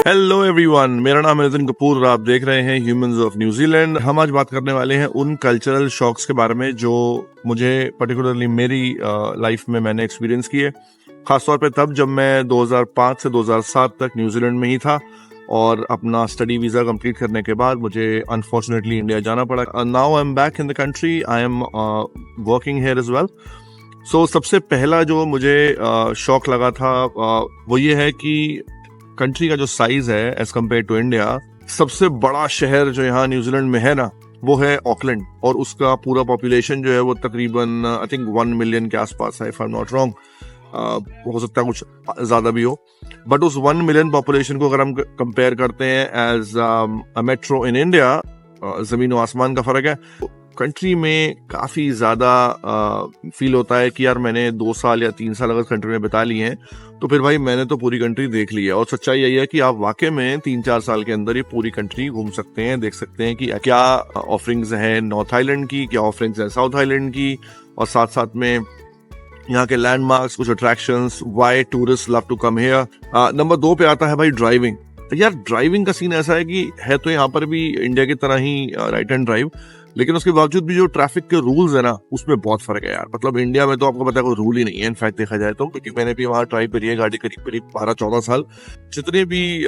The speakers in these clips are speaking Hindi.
हेलो एवरीवन, मेरा नाम है नितिन कपूर और आप देख रहे हैं ह्यूमंस ऑफ न्यूजीलैंड। हम आज बात करने वाले हैं उन कल्चरल शॉक्स के बारे में जो मुझे पर्टिकुलरली मेरी लाइफ में मैंने एक्सपीरियंस किए, खासतौर पे तब जब मैं 2005 से 2007 तक न्यूजीलैंड में ही था और अपना स्टडी वीज़ा कंप्लीट करने के बाद मुझे अनफॉर्चुनेटली इंडिया जाना पड़ा। Now I am back in the country, I am working here as well. So सबसे पहला जो मुझे शॉक लगा था वो ये है कि कंट्री का जो साइज है एज कम्पेयर टू इंडिया, सबसे बड़ा शहर जो यहाँ न्यूजीलैंड में है ना, वो है ऑकलैंड, और उसका पूरा पॉपुलेशन जो है वो तकरीबन आई थिंक 1 मिलियन के आसपास है, if I am not wrong. हो सकता है कुछ ज्यादा भी हो, बट उस 1 मिलियन पॉपुलेशन को अगर हम कंपेयर करते हैं as a metro in India, जमीन व आसमान का फर्क है। कंट्री में काफी ज्यादा फील होता है कि यार मैंने 2 साल या 3 साल अगर कंट्री में बिता लिए हैं तो फिर भाई मैंने तो पूरी कंट्री देख ली है। और सच्चाई यही है कि आप वाकई में 3-4 साल के अंदर ये पूरी कंट्री घूम सकते हैं, देख सकते हैं कि क्या ऑफरिंग्स हैं नॉर्थ आइलैंड की, क्या ऑफरिंग्स हैं साउथ आइलैंड की, और साथ साथ में यहाँ के लैंडमार्क्स, कुछ attractions, why tourist love to come here. Number 2 पे आता है भाई ड्राइविंग। यार ड्राइविंग का सीन ऐसा है कि है तो यहाँ पर भी इंडिया की तरह ही राइट हैंड ड्राइव, लेकिन उसके बावजूद भी जो ट्रैफिक के रूल्स है ना, उसमें बहुत फर्क है यार। मतलब इंडिया में तो आपको पता है कोई रूल ही नहीं है इनफैक्ट देखा जाए तो, क्योंकि मैंने भी वहाँ ड्राइव करी है गाड़ी करीब 12-14 साल। जितने भी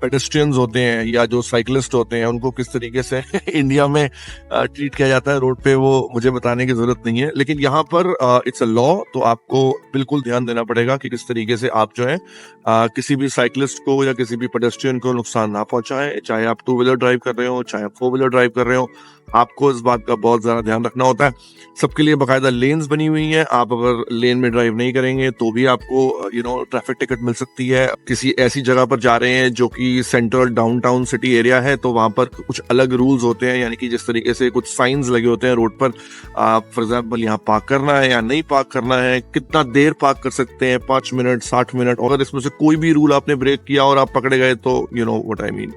पेडेस्ट्रियंस होते हैं या जो साइकिलिस्ट होते हैं उनको किस तरीके से इंडिया में ट्रीट किया जाता है रोड पे, वो मुझे बताने की जरूरत नहीं है। लेकिन यहाँ पर इट्स अ लॉ, तो आपको बिल्कुल ध्यान देना पड़ेगा कि किस तरीके से आप जो है किसी भी साइकिलिस्ट को या किसी भी पेडेस्ट्रियन को नुकसान ना पहुंचाएं। चाहे आप 2 व्हीलर ड्राइव कर रहे हो, चाहे आप 4 व्हीलर ड्राइव कर रहे हो, आपको इस बात का बहुत ज्यादा ध्यान रखना होता है। सबके लिए बाकायदा लेन्स बनी हुई हैं, आप अगर लेन में ड्राइव नहीं करेंगे तो भी आपको ट्रैफिक टिकट मिल सकती है। किसी ऐसी जगह पर जा रहे हैं जो कि सेंट्रल डाउनटाउन सिटी एरिया है तो वहां पर कुछ अलग रूल्स होते हैं, यानी कि जिस तरीके से कुछ साइंस लगे होते हैं रोड पर, फॉर एग्जाम्पल यहाँ पार्क करना है या नहीं पार्क करना है, कितना देर पार्क कर सकते हैं, 5 मिनट 60 मिनट, अगर इसमें से कोई भी रूल आपने ब्रेक किया और आप पकड़े गए तो you know what I mean.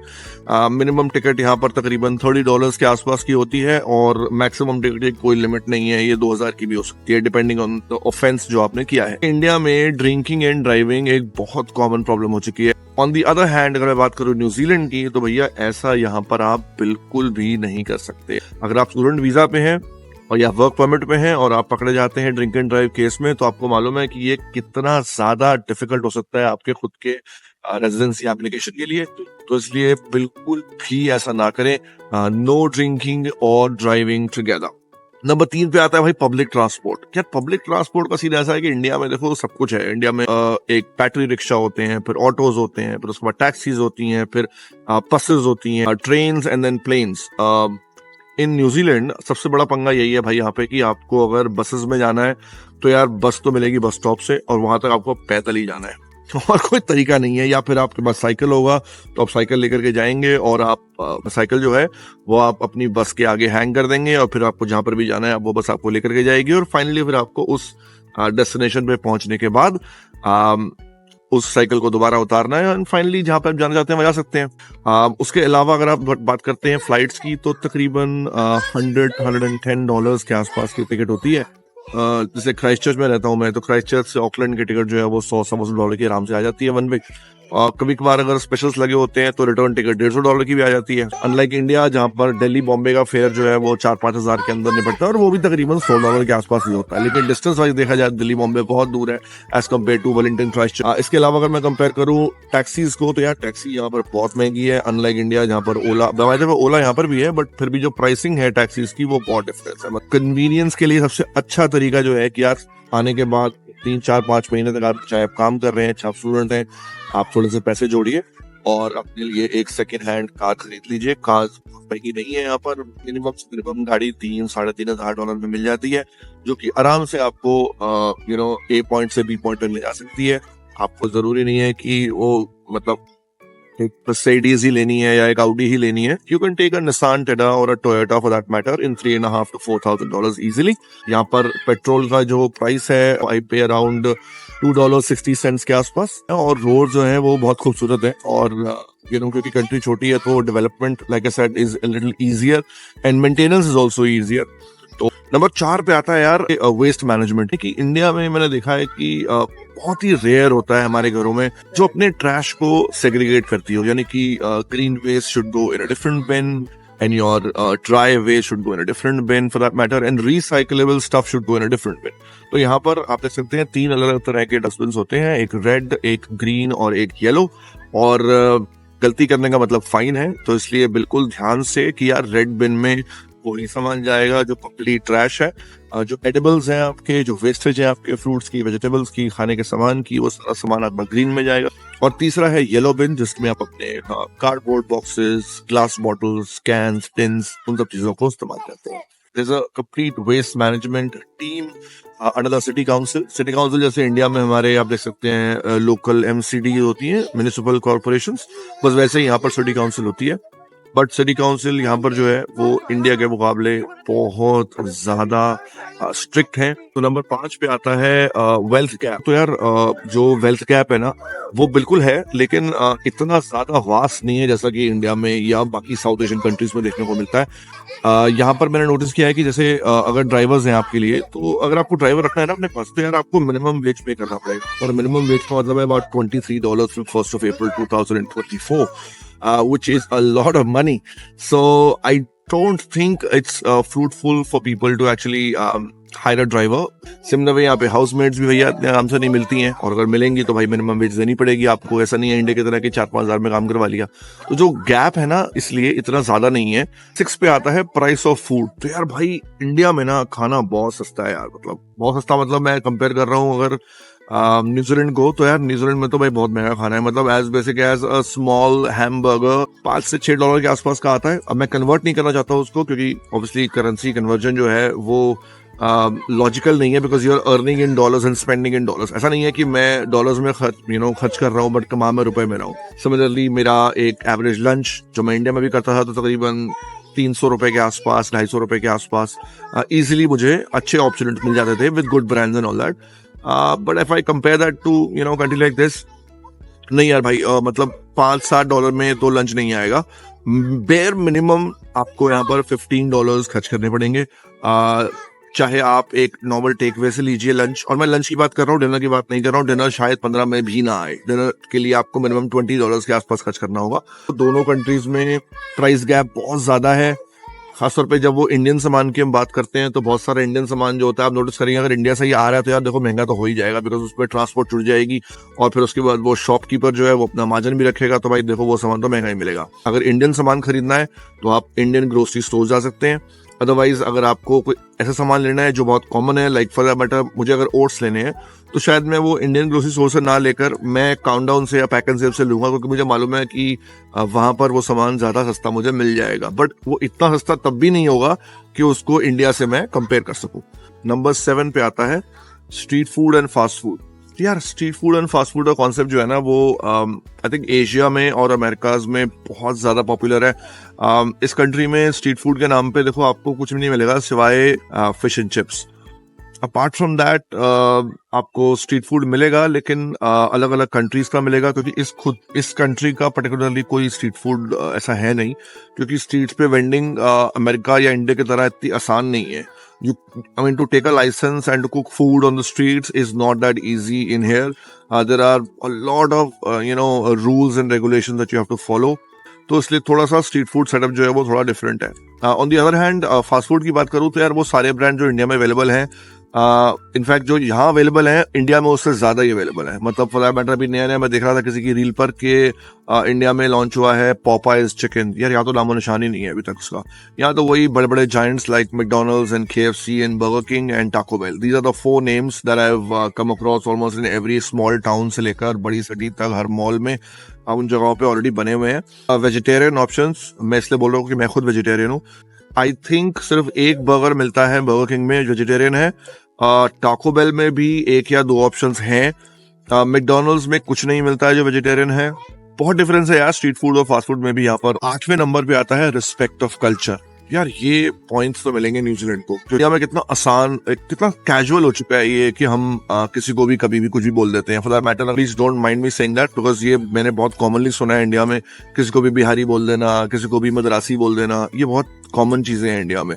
Minimum ticket यहाँ पर तकरीबन $30 के आसपास की होती है और मैक्सिमम टिकट की कोई लिमिट नहीं है, ये 2000 की भी हो सकती है डिपेंडिंग ऑन द ऑफेंस जो आपने किया है। इंडिया में ड्रिंकिंग एंड ड्राइविंग एक बहुत कॉमन प्रॉब्लम हो चुकी है। ऑन दी अदर हैंड अगर मैं बात करूँ न्यूजीलैंड की, तो भैया ऐसा यहाँ पर आप बिल्कुल भी नहीं कर सकते। अगर आप स्टूडेंट वीजा पे हैं और या वर्क परमिट पे हैं और आप पकड़े जाते हैं ड्रिंक एंड ड्राइव केस में, तो आपको मालूम है कि ये कितना ज्यादा डिफिकल्ट हो सकता है आपके खुद के रेजिडेंसी एप्लीकेशन के लिए। तो इसलिए बिल्कुल भी ऐसा ना करें। नो ड्रिंकिंग और ड्राइविंग टुगेदर। नंबर 3 पे आता है भाई पब्लिक ट्रांसपोर्ट। क्या पब्लिक ट्रांसपोर्ट का सीन ऐसा है कि इंडिया में देखो सब कुछ है। इंडिया में एक बैटरी रिक्शा होते हैं, फिर ऑटोज होते हैं, फिर उसके बाद टैक्सीज होती हैं, फिर बसेस होती हैं, trains and then planes. In New Zealand सबसे बड़ा पंगा यही है भाई यहाँ पे कि आपको अगर बसेस में जाना है तो यार बस तो मिलेगी बस स्टॉप से और वहां तक आपको पैदल ही जाना है और कोई तरीका नहीं है। या फिर आपके पास साइकिल होगा तो आप साइकिल लेकर के जाएंगे और आप साइकिल जो है वो आप अपनी बस के आगे हैंग कर देंगे और फिर आपको जहां पर भी जाना है वो बस आपको लेकर के जाएगी और फाइनली फिर आपको उस डेस्टिनेशन पे पहुंचने के बाद उस साइकिल को दोबारा उतारना है और फाइनली जहां पे आप जाना चाहते हैं वहां जा सकते हैं। उसके अलावा अगर आप बात करते हैं फ्लाइट्स की, तो तकरीबन $110 के आसपास की टिकट होती है। जैसे क्राइस्ट चर्च में रहता हूँ मैं, तो क्राइस्ट चर्च से ऑकलैंड की टिकट जो है वो $100 की आराम से आ जाती है वन वे। कभी कभार अगर स्पेशल्स लगे होते हैं तो रिटर्न टिकट $150 की भी आ जाती है। अनलाइक इंडिया जहाँ पर दिल्ली बॉम्बे का फेयर जो है वो 4-5 हजार के अंदर निपटता है और वो भी तकरीबन $100 के आसपास ही होता है। लेकिन डिस्टेंस वाइज देखा जाए दिल्ली बॉम्बे बहुत दूर है as compare to Wellington Christchurch. इसके अलावा अगर मैं कंपेयर करूँ टैक्सीज को, तो यार टैक्सी यहाँ पर बहुत महंगी है। अनलाइक इंडिया जहाँ पर ओला यहाँ पर भी है, बट फिर भी जो प्राइसिंग है टैक्सीज की वो बहुत डिफरेंस है। कन्वीनियंस के लिए सबसे अच्छा तरीका जो है कि यार आने के बाद 3-4-5 महीने तक आप चाहे आप काम कर रहे हैं, चाहे आप स्टूडेंट हैं, आप थोड़े से पैसे जोड़िए और अपने लिए एक सेकेंड हैंड कार खरीद लीजिए। कार महंगी नहीं है यहाँ पर, मिनिमम गाड़ी $3-3.5 में मिल जाती है, जो कि आराम से आपको ए पॉइंट से बी पॉइंट में ले जा सकती है। आपको जरूरी नहीं है कि वो मतलब एक मर्सिडीज ही लेनी है या एक ऑडी ही लेनी है। You can take a Nissan Tiida और a Toyota for that matter in $3,500 to $4,000 easily. यहाँ पर पेट्रोल का जो प्राइस है आई पे अराउंड $2.60 के आसपास, और रोड जो है वो बहुत खूबसूरत है और क्योंकि कंट्री छोटी है तो development like I said is a little easier and maintenance is also easier. तो नंबर 4 पे आता है यार वेस्ट मैनेजमेंट। कि इंडिया में मैंने देखा है कि बहुत ही रेयर होता है हमारे घरों में जो अपने ट्रैश को सेग्रीगेट करती हो, यानी कि green waste should go in a different bin and your dry waste should go in a different bin for that matter, and recyclable stuff should go in a different bin. तो यहाँ पर आप देख सकते हैं 3 अलग अलग तरह के डस्टबिन होते हैं, एक रेड, एक ग्रीन और एक येलो। और गलती करने का मतलब फाइन है, तो इसलिए बिल्कुल ध्यान से कि यार रेड बिन में वही सामान जाएगा जो कंप्लीट ट्रैश है। जो एडिबल्स हैं आपके, जो वेस्टेज है आपके फ्रूट्स की, वेजिटेबल्स की, खाने के सामान की, वो सारा सामान आपका ग्रीन में जाएगा। और तीसरा है येलो बिन, जिसमें आप अपने cardboard boxes, glass bottles, cans, tins, उन सब चीजों को इस्तेमाल करते हैं। There's a complete waste management team under the city council. City council जैसे इंडिया में हमारे आप देख सकते हैं लोकल MCD होती है, म्युनिसिपल कॉर्पोरेशंस, बस वैसे ही यहाँ पर सिटी काउंसिल होती है। बट सिटी काउंसिल यहाँ पर जो है वो इंडिया के मुकाबले बहुत ज्यादा स्ट्रिक्ट है। तो नंबर 5 पे आता है वेल्थ गैप। तो यार जो वेल्थ गैप है ना वो बिल्कुल है, लेकिन इतना ज्यादा वास्ट नहीं है जैसा कि इंडिया में या बाकी साउथ एशियन कंट्रीज में देखने को मिलता है। यहाँ पर मैंने नोटिस किया है कि जैसे अगर ड्राइवर्स हैं आपके लिए, तो अगर आपको ड्राइवर रखना है ना अपने पास, तो यार आपको मिनिमम वेज पे करना पड़ेगा। और मिनिमम वेज का मतलब है about $23 from 1st of April 2024. Which is a lot of money. So I don't think it's fruitful for people to actually hire a driver. Similar way यहाँ पे हाउसमेट्स भी भैया इतने आराम से नहीं मिलती हैं, और अगर मिलेंगी तो भाई मिनिमम वेज देनी पड़ेगी आपको। ऐसा नहीं है इंडिया की तरह कि 4-5 हज़ार में काम करवा लिया। तो जो गैप है ना, इसलिए इतना ज्यादा नहीं है। 6 पे आता है प्राइस ऑफ फूड। तो यार भाई इंडिया में ना खाना बहुत सस्ता है यार, मतलब बहुत सस्ता, मतलब मैं कंपेयर कर रहा हूँ अगर न्यूजीलैंड को, तो यार न्यूजीलैंड में तो भाई बहुत महंगा खाना है। मतलब as basic as a small hamburger $5 से $6 के आसपास का आता है। अब मैं कन्वर्ट नहीं करना चाहता हूँ उसको, क्योंकि ऑब्वियसली करेंसी कन्वर्जन जो है वो लॉजिकल नहीं है, because you are earning in dollars and spending in dollars. ऐसा नहीं है कि मैं डॉलर्स में खर्च कर रहा हूँ बट कमा मैं रुपए में रहा हूँ। सिमिलरली मेरा एक एवरेज लंच जो मैं इंडिया में भी करता था, तो तकरीबन $300 के आसपास, $250 के आसपास इजिली मुझे अच्छे ऑप्शन मिल जाते थे with good brands and all that. But if I compare that to country like this, नहीं यार भाई मतलब $5-7 में तो लंच नहीं आएगा। बेयर मिनिमम आपको यहाँ पर $15 खर्च करने पड़ेंगे, चाहे आप एक नॉर्मल टेक वे से लीजिए लंच। और मैं लंच की बात कर रहा हूँ, डिनर की बात नहीं कर रहा हूँ। डिनर शायद 15 में भी ना आए। डिनर के लिए आपको मिनिमम $20 के आसपास खर्च करना होगा। तो दोनों कंट्रीज में प्राइस गैप बहुत ज्यादा है। खासतौर पे जब वो इंडियन सामान की हम बात करते हैं, तो बहुत सारा इंडियन सामान जो होता है आप नोटिस करेंगे, अगर इंडिया से ही आ रहा है तो यार देखो महंगा तो हो ही जाएगा, बिकॉज उस पर ट्रांसपोर्ट जुड़ जाएगी, और फिर उसके बाद वो शॉपकीपर जो है वो अपना मार्जिन भी रखेगा, तो भाई देखो वो सामान तो महंगा ही मिलेगा। अगर इंडियन सामान खरीदना है तो आप इंडियन ग्रोसरी स्टोर जा सकते हैं। अदरवाइज अगर आपको कोई ऐसा सामान लेना है जो बहुत कॉमन है, लाइक फॉर दैट मैटर मुझे अगर ओट्स लेने हैं, तो शायद मैं वो इंडियन ग्रोसरी स्टोर से ना लेकर मैं काउंटडाउन से या पैक एंड सेव से लूंगा, क्योंकि मुझे मालूम है कि वहां पर वो सामान ज्यादा सस्ता मुझे मिल जाएगा। बट वो इतना सस्ता तब भी नहीं होगा कि उसको इंडिया से मैं कंपेयर कर सकूं। नंबर 7 पे आता है street food and fast food. यार street food and fast food का कॉन्सेप्ट जो है ना वो आई थिंक एशिया में और अमेरिकाज में बहुत ज्यादा पॉपुलर है। इस कंट्री में स्ट्रीट फूड के नाम पे देखो आपको कुछ भी नहीं मिलेगा सिवाय fish and chips. Apart from that आपको स्ट्रीट फूड मिलेगा, लेकिन अलग अलग कंट्रीज का मिलेगा, क्योंकि इस कंट्री का पर्टिकुलरली कोई स्ट्रीट फूड ऐसा है नहीं, क्योंकि स्ट्रीट पे वेंडिंग अमेरिका या इंडिया की तरह इतनी आसान नहीं है। To take a license and to cook food on the streets is not that easy in here. There are a lot of rules and regulations that you have to follow. तो इसलिए थोड़ा सा स्ट्रीट फूड सेटअप जो है वो थोड़ा डिफरेंट है। On the other hand fast food की बात करूँ तो यार वो सारे ब्रांड जो इंडिया में अवेलेबल हैं, इनफैक्ट जो यहाँ अवेलेबल है इंडिया में उससे ज्यादा ही अवेलेबल है। मतलब फॉर दैट मैटर अभी नया मैं देख रहा था किसी की रील पर कि इंडिया में लॉन्च हुआ है पॉपाइज चिकन। यार यहाँ तो नामो निशान ही नहीं है अभी तक उसका। यहाँ तो वही बड़े बड़े giants like McDonald's and KFC and Burger King and Taco Bell, these are the 4 names that I have come across almost in every small town से लेकर बड़ी सिटी तक, हर मॉल में उन जगहों पे ऑलरेडी बने हुए हैं। वेजिटेरियन ऑप्शंस, मैं इसलिए बोल रहा हूँ कि मैं खुद वेजिटेरियन हूँ। आई थिंक सिर्फ एक बर्गर मिलता है बर्गर किंग में वेजिटेरियन है। टाको बेल में भी 1 या 2 ऑप्शंस हैं। मैकडॉनल्ड्स में कुछ नहीं मिलता है जो वेजिटेरियन है। बहुत डिफरेंस है यार स्ट्रीट फूड और फास्ट फूड में भी। यहाँ पर 8वें नंबर पे आता है रिस्पेक्ट ऑफ कल्चर। यार ये पॉइंट्स तो मिलेंगे न्यूजीलैंड को, क्योंकि यहाँ में कितना आसान, कितना कैजुअल हो चुका है ये कि हम किसी को भी कभी भी कुछ भी बोल देते हैं। For that matter please don't mind me saying that, because ये मैंने बहुत कॉमनली सुना है इंडिया में, किसी को भी बिहारी बोल देना, किसी को भी मद्रासी बोल देना, ये बहुत कॉमन चीजें हैं इंडिया में।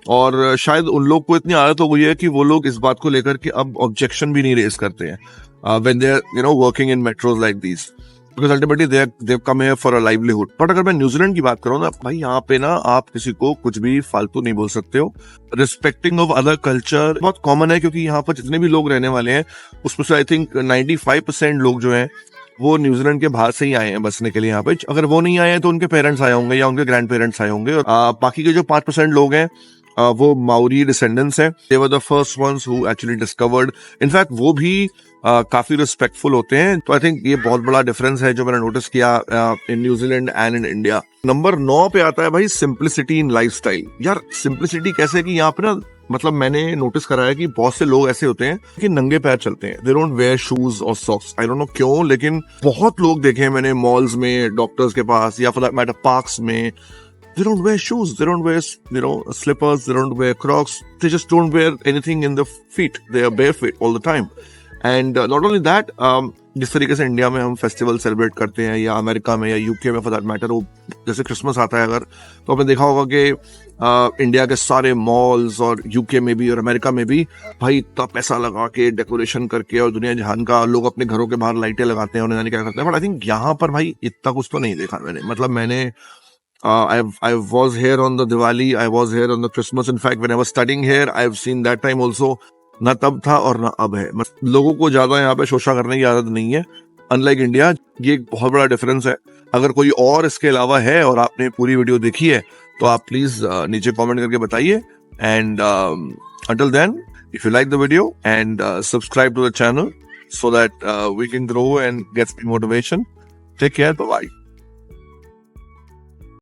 और शायद उन लोग को इतनी आदत हो गई है कि वो लोग इस बात को लेकर के अब ऑब्जेक्शन भी नहीं रेज करते हैं when they are working in metros like these, because ultimately they come here for a livelihood. But अगर मैं न्यूजीलैंड की बात करूँ ना भाई, यहाँ पे ना आप किसी को कुछ भी फालतू नहीं बोल सकते हो। रिस्पेक्टिंग ऑफ अदर कल्चर बहुत कॉमन है, क्योंकि यहाँ पर जितने भी लोग रहने वाले हैं उसमें से आई थिंक 95% लोग जो हैं वो न्यूजीलैंड के बाहर से ही आए हैं बसने के लिए यहाँ पे। अगर वो नहीं आए हैं तो उनके पेरेंट्स आए होंगे या उनके ग्रैंड पेरेंट्स आए होंगे। और बाकी के जो 5% लोग हैं वो माउरी डिसेंडेंट्स हैं। They were the first ones who actually discovered. In fact वो भी काफी रिस्पेक्टफुल होते हैं। तो आई थिंक ये बहुत बड़ा डिफरेंस है जो मैंने नोटिस किया in New Zealand and in India. Number 9 पे आता है भाई सिंप्लिसिटी इन लाइफस्टाइल। यार सिंप्लिसिटी कैसे कि यहाँ पे ना, मतलब मैंने नोटिस करा है कि बहुत से लोग ऐसे होते हैं कि नंगे पैर चलते हैं। दे डोंट वेयर शूज और सॉक्स। आई डोंट नो क्यों, लेकिन बहुत लोग देखे हैं मैंने मॉल्स में, डॉक्टर्स के पास, या फॉर दैट मैटर पार्क्स में। They don't wear shoes. They don't wear, slippers. They don't wear Crocs. They just don't wear anything in the feet. They are barefoot all the time. And not only that, जिस तरीके से इंडिया में हम फेस्टिवल सेलिब्रेट करते हैं, या अमेरिका में या यूके में फॉर दैट मैटर, वो जैसे क्रिसमस आता है अगर, तो आपने देखा होगा कि इंडिया के सारे मॉल्स और यूके में भी और अमेरिका में भी भाई इतना पैसा लगा के डेकोरेशन करके और दुनिया जहान का लोग अपने घरों के बाहर लाइटें लगाते हैं और क्या करते हैं। बट आई थिंक यहाँ पर भाई इतना कुछ तो नहीं देखा मैंने। मतलब मैंने I was here on the Diwali, I was here on the Christmas. In fact, when I was studying here, I've seen that time also. ना तब था और ना अब है। लोगों को ज्यादा यहाँ पे शोषा करने की आदत नहीं है, अनलाइक इंडिया। ये एक बहुत बड़ा डिफरेंस है। अगर कोई और इसके अलावा है और आपने पूरी वीडियो देखी है तो आप प्लीज नीचे कमेंट करके बताइए। And until then, if you like the video and subscribe to the channel so that we can grow and get motivation. Take care. Bye bye.